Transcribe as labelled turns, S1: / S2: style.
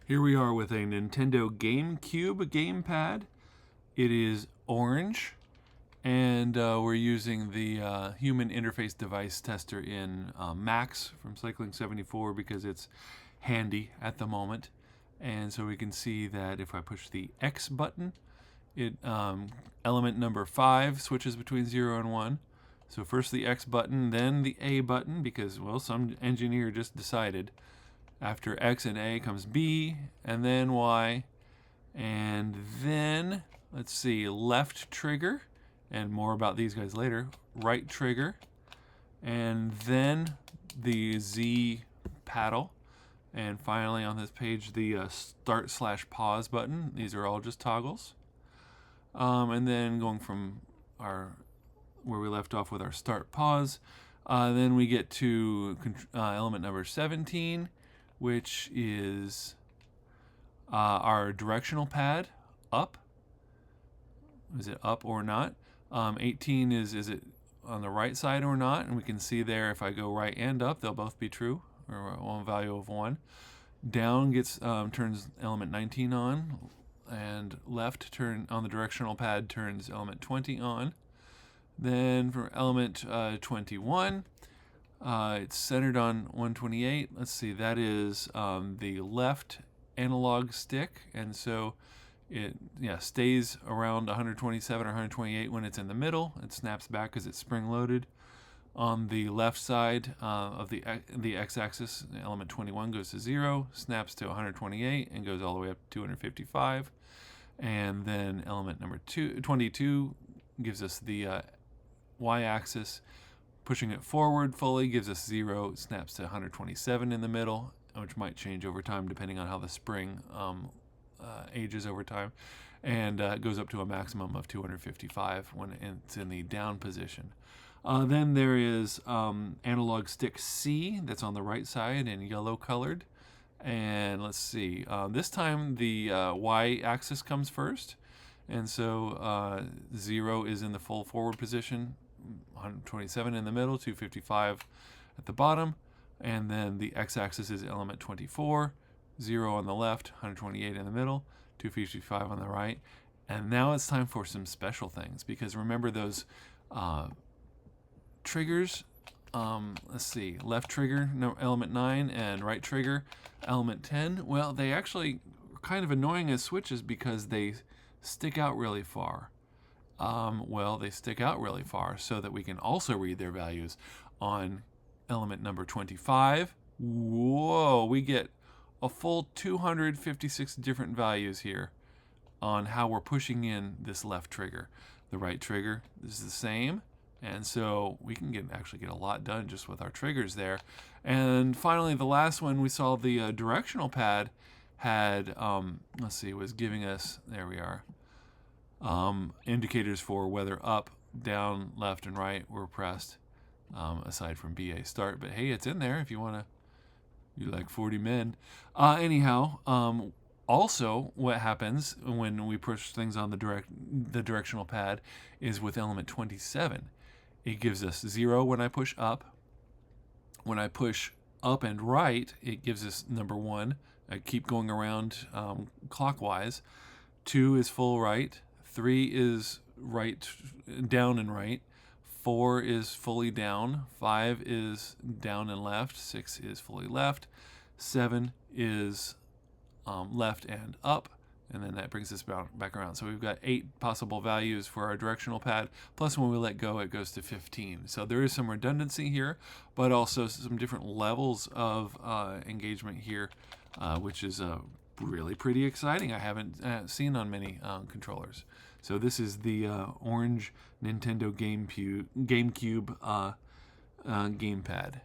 S1: Here we are with a Nintendo GameCube gamepad. It is orange, and we're using the human interface device tester in Max from Cycling 74 because it's handy at the moment. And so we can see that if I push the X button, it element number 5 switches between 0 and 1. So first the X button, then the A button, because, well, some engineer just decided. After X and A comes B, and then Y, and then, let's see, left trigger, and more about these guys later, right trigger, and then the Z paddle, and finally on this page the start/pause button. These are all just toggles. And then going from where we left off with our start pause, then we get to element number 17, which is our directional pad, up. Is it up or not? 18 is it on the right side or not? And we can see there if I go right and up, they'll both be true, or one value of 1. Down turns element 19 on, and left on the directional pad turns element 20 on. Then for element 21, it's centered on 128. Let's see, that is the left analog stick, and so it stays around 127 or 128 when it's in the middle. It snaps back because it's spring-loaded. On the left side of the x-axis, element 21 goes to 0, snaps to 128, and goes all the way up to 255. And then element number 22 gives us the y-axis. Pushing it forward fully gives us 0, snaps to 127 in the middle, which might change over time depending on how the spring ages over time, and goes up to a maximum of 255 when it's in the down position. Then there is analog stick C that's on the right side and yellow colored. And let's see, this time the y-axis comes first, and so 0 is in the full forward position, 127 in the middle, 255 at the bottom, and then the x-axis is element 24, 0 on the left, 128 in the middle, 255 on the right. And now it's time for some special things, because remember those triggers, let's see, left trigger, element 9, and right trigger, element 10. Well, they actually are kind of annoying as switches because they stick out really far. They stick out really far so that we can also read their values. On element number 25, whoa, we get a full 256 different values here on how we're pushing in this left trigger. The right trigger is the same, and so we can actually get a lot done just with our triggers there. And finally, the last one, we saw the directional pad had, was giving us, there we are, indicators for whether up, down, left, and right were pressed, aside from BA start. But hey, it's in there if you want to. You like 40 men. Also, what happens when we push things on the directional pad is with element 27. It gives us 0 when I push up. When I push up and right, it gives us number 1. I keep going around clockwise. 2 is full right. 3 is right, down and right. 4 is fully down. 5 is down and left. 6 is fully left. 7 is left and up. And then that brings us back around. So we've got 8 possible values for our directional pad. Plus when we let go, it goes to 15. So there is some redundancy here, but also some different levels of engagement here, which is really pretty exciting. I haven't seen on many controllers. So this is the orange Nintendo GameCube gamepad.